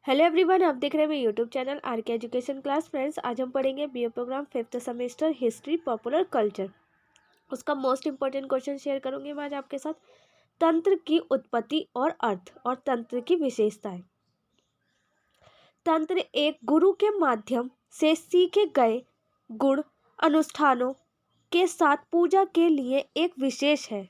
Hello everyone, आप देख रहे हैं मेरे YouTube channel R K education class. Friends, आज हम पढ़ेंगे BA programme 5th semester history popular culture. उसका मोस्ट इंपॉर्टेंट क्वेश्चन शेयर करूंगी मैं आज आपके साथ। तंत्र की उत्पत्ति और अर्थ और तंत्र की विशेषताएं। तंत्र एक गुरु के माध्यम से सीखे गए गुण अनुष्ठानों के साथ पूजा के लिए एक विशेष है।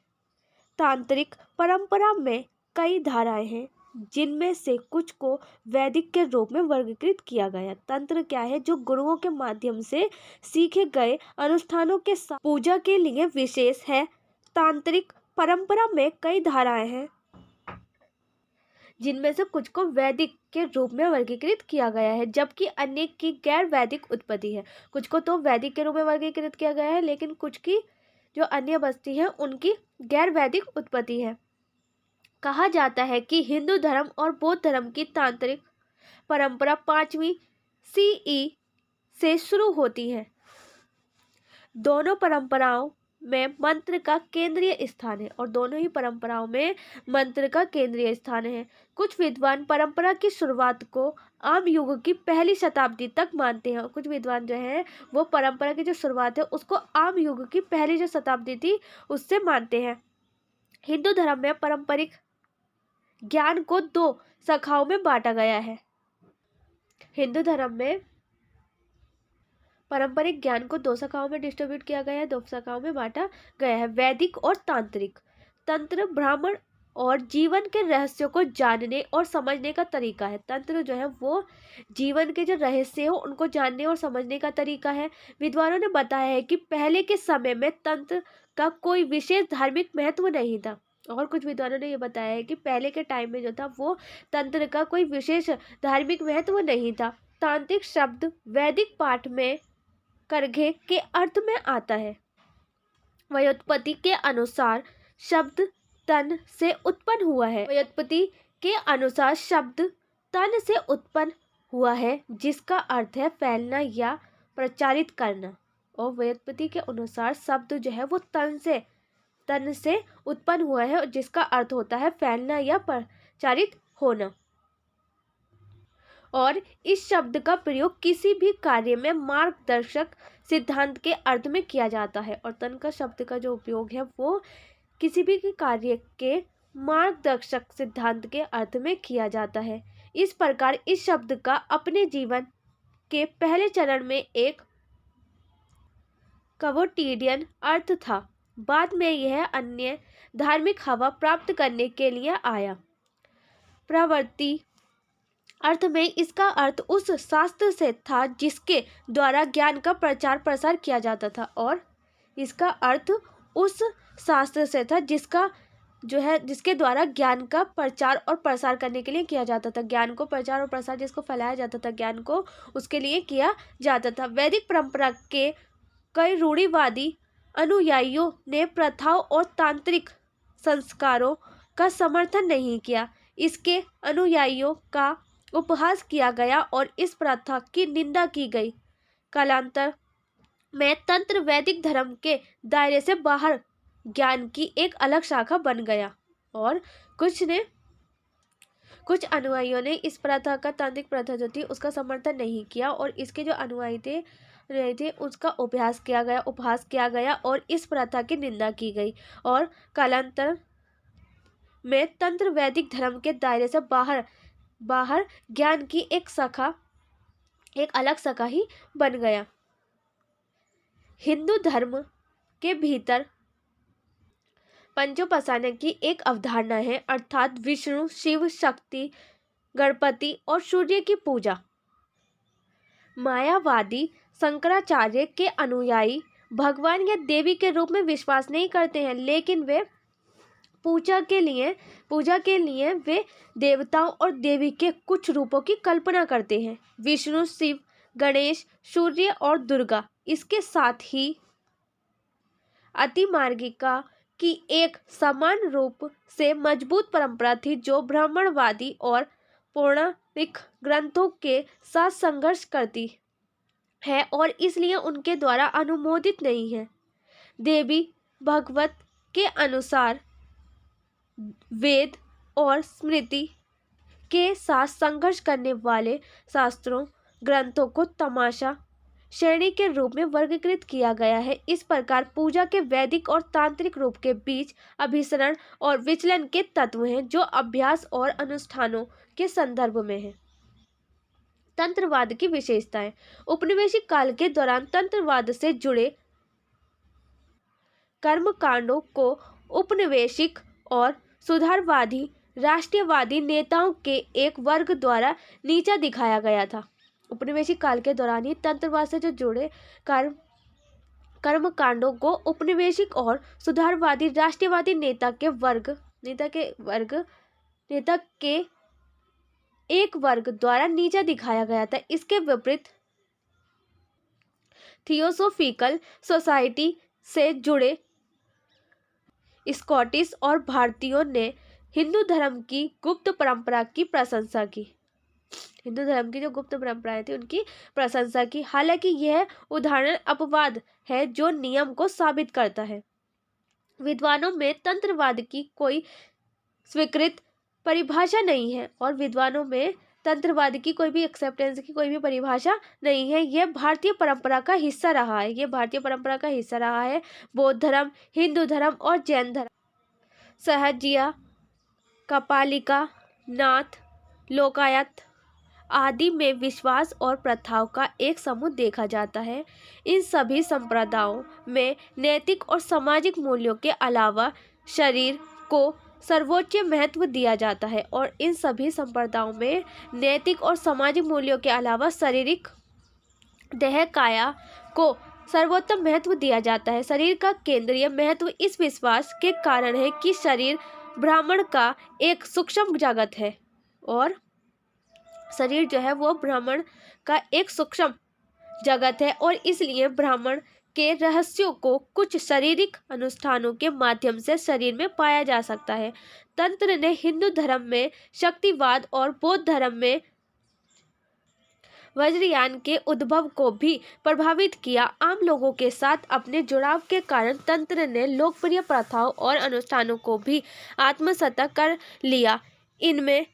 तांत्रिक परंपरा में कई धाराएं हैं, जिनमें से कुछ को वैदिक के रूप में वर्गीकृत किया गया। तंत्र क्या है? जो गुरुओं के माध्यम से सीखे गए अनुष्ठानों के साथ पूजा के लिए विशेष है। तांत्रिक परंपरा में कई धाराएं हैं, जिनमें से कुछ को वैदिक के रूप में वर्गीकृत किया गया है, जबकि अन्य की गैर वैदिक उत्पत्ति है। कुछ को तो वैदिक के रूप में वर्गीकृत किया गया है, लेकिन कुछ की जो अन्य बस्ती है उनकी गैर वैदिक उत्पत्ति है। कहा जाता है कि हिंदू धर्म और बौद्ध धर्म की तांत्रिक परंपरा 5वीं सीई से शुरू होती है। दोनों परंपराओं में मंत्र का केंद्रीय स्थान है और दोनों ही परंपराओं में मंत्र का केंद्रीय स्थान है। कुछ विद्वान परंपरा की शुरुआत को आम युग की पहली शताब्दी तक मानते हैं। कुछ विद्वान जो है वो परंपरा की जो शुरुआत है उसको आम युग की पहली जो शताब्दी थी उससे मानते हैं। हिंदू धर्म में पारंपरिक ज्ञान को दो शाखाओं में बांटा गया है। हिंदू धर्म में पारंपरिक ज्ञान को दो शाखाओं में डिस्ट्रीब्यूट किया गया है, दो शाखाओं में बांटा गया है, वैदिक और तांत्रिक। तंत्र ब्राह्मण और जीवन के रहस्यों को जानने और समझने का तरीका है। तंत्र जो है वो जीवन के जो रहस्य हो उनको जानने और समझने का तरीका है। विद्वानों ने बताया है कि पहले के समय में तंत्र का कोई विशेष धार्मिक महत्व नहीं था। और कुछ विद्वानों ने ये बताया है कि पहले के टाइम में जो था वो तंत्र का कोई विशेष धार्मिक महत्व नहीं था। तांत्रिक शब्द वैदिक पाठ में करघे के अर्थ में आता है। व्युत्पत्ति के अनुसार शब्द तन से उत्पन्न हुआ है। व्युत्पत्ति के अनुसार शब्द तन से उत्पन्न हुआ है, जिसका अर्थ है फैलना या प्रचारित करना। और व्युत्पत्ति के अनुसार शब्द जो है वो तन से उत्पन्न हुआ है, जिसका अर्थ होता है फैलना या प्रचारित होना। और इस शब्द का प्रयोग किसी भी कार्य में मार्गदर्शक सिद्धांत के अर्थ में किया जाता है। और तन का शब्द का जो उपयोग है वो किसी भी कार्य के मार्गदर्शक सिद्धांत के अर्थ में किया जाता है। इस प्रकार इस शब्द का अपने जीवन के पहले चरण में एक कवोटिडियन अर्थ था। बाद में यह अन्य धार्मिक हवा प्राप्त करने के लिए आया। प्रवृत्ति अर्थ में इसका अर्थ उस शास्त्र से था जिसके द्वारा ज्ञान का प्रचार प्रसार किया जाता था। और इसका अर्थ उस शास्त्र से था जिसके द्वारा ज्ञान का प्रचार और प्रसार करने के लिए किया जाता था। ज्ञान को प्रचार और प्रसार जिसको फैलाया जाता था, ज्ञान को उसके लिए किया जाता था। वैदिक परंपरा के कई रूढ़िवादी अनुयायियों ने प्रथाओं और तांत्रिक संस्कारों का समर्थन नहीं किया। इसके अनुयायियों का उपहास किया गया और इस प्रथा की निंदा की गई। कालांतर में तंत्र वैदिक धर्म के दायरे से बाहर ज्ञान की एक अलग शाखा बन गया। और कुछ अनुयायियों ने इस प्रथा का, तांत्रिक प्रथा जो थी उसका समर्थन नहीं किया और इसके जो अनुयायी थे उसका उपहास किया गया और इस प्रथा की निंदा की गई। और कालांतर में तंत्र वैदिक धर्म के दायरे से बाहर ज्ञान की एक अलग शाखा ही बन गया। हिंदू धर्म के भीतर पंचोपासना की एक अवधारणा है, अर्थात विष्णु, शिव, शक्ति, गणपति और सूर्य की पूजा। मायावादी शंकराचार्य के अनुयायी भगवान या देवी के रूप में विश्वास नहीं करते हैं, लेकिन वे पूजा के लिए वे देवताओं और देवी के कुछ रूपों की कल्पना करते हैं। विष्णु, शिव, गणेश, सूर्य और दुर्गा। इसके साथ ही अतिमार्गिका की एक समान रूप से मजबूत परंपरा थी, जो ब्राह्मणवादी और पौराणिक ग्रंथों के साथ संघर्ष करती है और इसलिए उनके द्वारा अनुमोदित नहीं है। देवी भागवत के अनुसार वेद और स्मृति के साथ संघर्ष करने वाले शास्त्रों ग्रंथों को तमाशा श्रेणी के रूप में वर्गीकृत किया गया है। इस प्रकार पूजा के वैदिक और तांत्रिक रूप के बीच अभिसरण और विचलन के तत्व हैं जो अभ्यास और अनुष्ठानों के संदर्भ में है। तंत्रवाद की विशेषताएं। उपनिवेशिक काल के दौरान तंत्रवाद से जुड़े कर्मकांडों को उपनिवेशिक और सुधारवादी राष्ट्रीयवादी नेताओं के एक वर्ग द्वारा नीचा दिखाया गया था। उपनिवेशिक काल के दौरान ही तंत्रवाद से जो जुड़े कर्मकांडों को उपनिवेशिक और सुधारवादी राष्ट्रीयवादी नेता के एक वर्ग द्वारा नीचा दिखाया गया था। इसके विपरीत थियोसोफिकल सोसाइटी से जुड़े स्कॉटिश और भारतीयों ने हिंदू धर्म की गुप्त परंपरा की प्रशंसा की। हिंदू धर्म की जो गुप्त परंपराएं थी उनकी प्रशंसा की। हालांकि यह उदाहरण अपवाद है जो नियम को साबित करता है। विद्वानों में तंत्रवाद की कोई स्वीकृत परिभाषा नहीं है और विद्वानों में तंत्रवाद की कोई भी एक्सेप्टेंस की कोई भी परिभाषा नहीं है। यह भारतीय परंपरा का हिस्सा रहा है। बौद्ध धर्म, हिंदू धर्म और जैन धर्म, सहजिया, कपालिका, नाथ, लोकायत आदि में विश्वास और प्रथाओं का एक समूह देखा जाता है। इन सभी संप्रदायों में नैतिक और सामाजिक मूल्यों के अलावा शरीर को सर्वोच्च महत्व दिया जाता है और इन सभी संप्रदायों में नैतिक और सामाजिक मूल्यों के अलावा शारीरिक देह काया को सर्वोत्तम महत्व दिया जाता है। शरीर का केंद्रीय महत्व इस विश्वास के कारण है कि शरीर ब्राह्मण का एक सूक्ष्म जगत है और शरीर जो है वो ब्राह्मण का एक सूक्ष्म जगत है और इसलिए ब्राह्मण के रहस्यों को कुछ शारीरिक अनुष्ठानों के माध्यम से शरीर में पाया जा सकता है। तंत्र ने हिंदू धर्म में शक्तिवाद और बौद्ध धर्म में वज्रयान के उद्भव को भी प्रभावित किया। आम लोगों के साथ अपने जुड़ाव के कारण तंत्र ने लोकप्रिय प्रथाओं और अनुष्ठानों को भी आत्मसात कर लिया। इनमें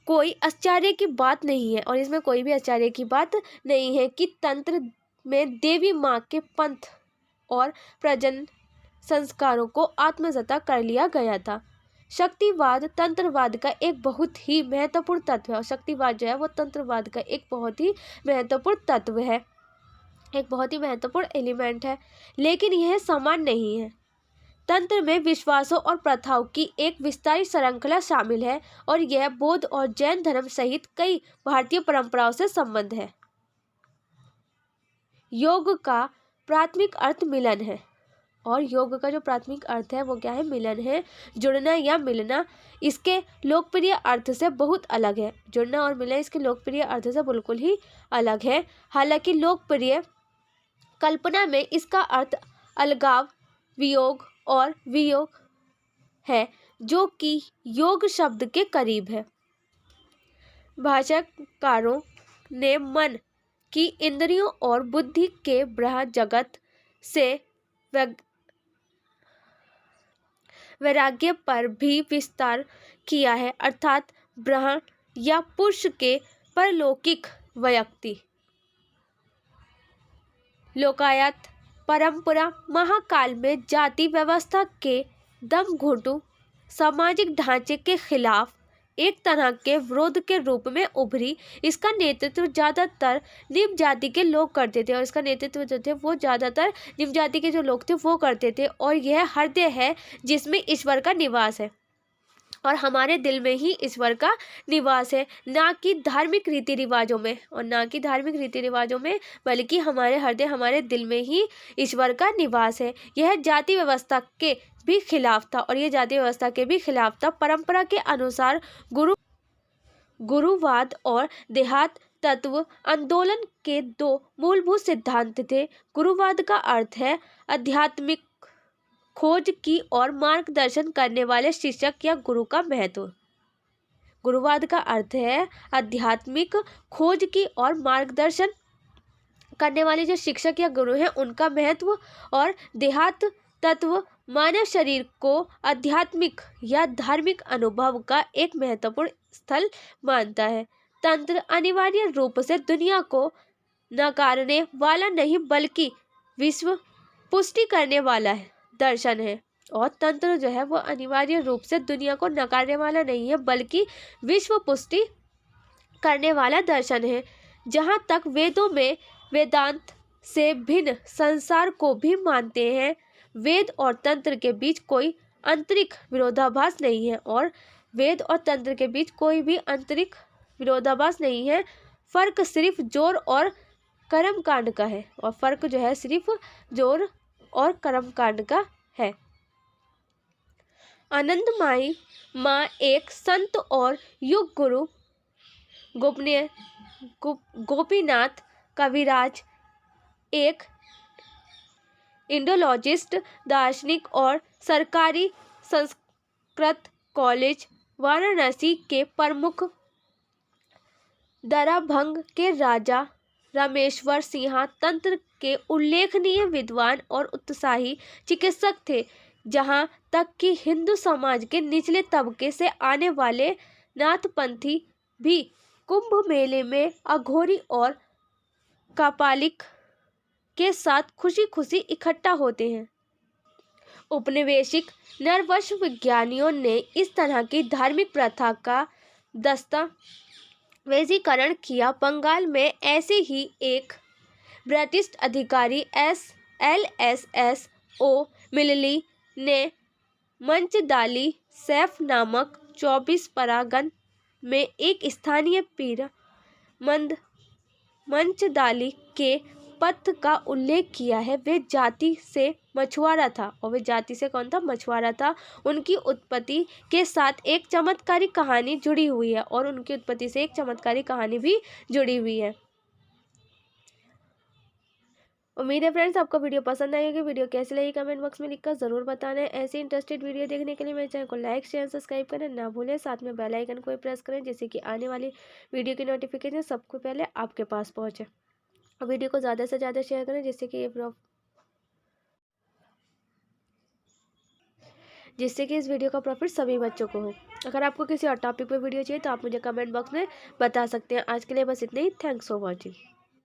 कोई आश्चर्य की बात नहीं है और इसमें कोई भी आश्चर्य की बात नहीं है कि तंत्र में देवी माँ के पंथ और प्रजनन संस्कारों को आत्मसात कर लिया गया था। शक्तिवाद तंत्रवाद का एक बहुत ही महत्वपूर्ण तत्व है और शक्तिवाद जो है वो तंत्रवाद का एक बहुत ही महत्वपूर्ण तत्व है, एक बहुत ही महत्वपूर्ण एलिमेंट है, लेकिन यह समान नहीं है। तंत्र में विश्वासों और प्रथाओं की एक विस्तारित श्रृंखला शामिल है और यह बौद्ध और जैन धर्म सहित कई भारतीय परंपराओं से संबद्ध है। योग का प्राथमिक अर्थ मिलन है और योग का जो प्राथमिक अर्थ है वो क्या है? मिलन है, जुड़ना या मिलना। इसके लोकप्रिय अर्थ से बहुत अलग है। जुड़ना और मिलना इसके लोकप्रिय अर्थ से बिल्कुल ही अलग है। हालांकि लोकप्रिय कल्पना में इसका अर्थ अलगाव, वियोग और वियोग है जो कि योग शब्द के करीब है। भाषाकारों ने मन की इंद्रियों और बुद्धि के बृहद जगत से वैराग्य पर भी विस्तार किया है, अर्थात ब्रह्म या पुरुष के परलौकिक व्यक्ति। लोकायत परंपरा महाकाल में जाति व्यवस्था के दमघोंटू सामाजिक ढांचे के खिलाफ एक तरह के विरोध के रूप में उभरी। इसका नेतृत्व ज़्यादातर निम्न जाति के लोग करते थे और इसका नेतृत्व जो थे वो ज़्यादातर निम्न जाति के जो लोग थे वो करते थे और यह हृदय है जिसमें ईश्वर का निवास है और हमारे दिल में ही ईश्वर का निवास है, ना कि धार्मिक रीति रिवाजों में और ना कि धार्मिक रीति रिवाजों में, बल्कि हमारे हृदय हमारे दिल में ही ईश्वर का निवास है। यह जाति व्यवस्था के भी खिलाफ था और यह जाति व्यवस्था के भी खिलाफ था। परंपरा के अनुसार गुरुवाद और देहात तत्व आंदोलन के दो मूलभूत सिद्धांत थे। गुरुवाद का अर्थ है आध्यात्मिक खोज की और मार्गदर्शन करने वाले शिक्षक या गुरु का महत्व। गुरुवाद का अर्थ है आध्यात्मिक खोज की और मार्गदर्शन करने वाले जो शिक्षक या गुरु हैं उनका महत्व, और देहात तत्व मानव शरीर को आध्यात्मिक या धार्मिक अनुभव का एक महत्वपूर्ण स्थल मानता है। तंत्र अनिवार्य रूप से दुनिया को नकारने वाला नहीं बल्कि विश्व पुष्टि करने वाला है दर्शन है। और तंत्र जो है वो अनिवार्य रूप से दुनिया को नकारने वाला नहीं है बल्कि विश्व पुष्टि करने वाला दर्शन है। जहाँ तक वेदों में वेदांत से भिन्न संसार को भी मानते हैं, वेद और तंत्र के बीच कोई आंतरिक विरोधाभास नहीं है और वेद और तंत्र के बीच कोई भी आंतरिक विरोधाभास नहीं है। फर्क सिर्फ जोर और कर्म कांड का है और फर्क जो है सिर्फ जोर और कर्म कांड का है। आनंदमाई माँ एक संत और युग गुरु गोपीनाथ कविराज एक इंडोलॉजिस्ट दार्शनिक और सरकारी संस्कृत कॉलेज वाराणसी के प्रमुख दराभंग के राजा रामेश्वर सिंह तंत्र के उल्लेखनीय विद्वान और उत्साही चिकित्सक थे। जहाँ तक कि हिंदू समाज के निचले तबके से आने वाले नाथपंथी भी कुंभ मेले में अघोरी और कापालिक के साथ खुशी खुशी इकट्ठा होते हैं। औपनिवेशिक नरवंश विज्ञानियों ने इस तरह की धार्मिक प्रथा का दस्तावेजीकरण किया। बंगाल में ऐसे ही एक ब्रिटिश अधिकारी LSS मिलली ने मंचदाली सैफ नामक 24 परागन में एक स्थानीय पीर मंचदाली के पथ का उल्लेख किया है। वे जाति से मछुआरा था और वे जाति से कौन था? मछुआरा था। उनकी उत्पत्ति के साथ एक चमत्कारी कहानी जुड़ी हुई है और उनकी उत्पत्ति से एक चमत्कारी कहानी भी जुड़ी हुई है। उम्मीद है फ्रेंड्स आपको वीडियो पसंद आई होगी। वीडियो कैसी लगी कमेंट बॉक्स में लिखकर ज़रूर बताना है। ऐसे इंटरेस्टेड वीडियो देखने के लिए मेरे चैनल को लाइक शेयर सब्सक्राइब करें ना भूलें। साथ में बेल आइकन को प्रेस करें जिससे कि आने वाली वीडियो की नोटिफिकेशन सबसे पहले आपके पास पहुंचे। और वीडियो को ज़्यादा से ज़्यादा शेयर करें जिससे कि इस वीडियो का प्रॉफिट सभी बच्चों को हो। अगर आपको किसी और टॉपिक पर वीडियो चाहिए तो आप मुझे कमेंट बॉक्स में बता सकते हैं। आज के लिए बस इतना ही। Thanks for watching.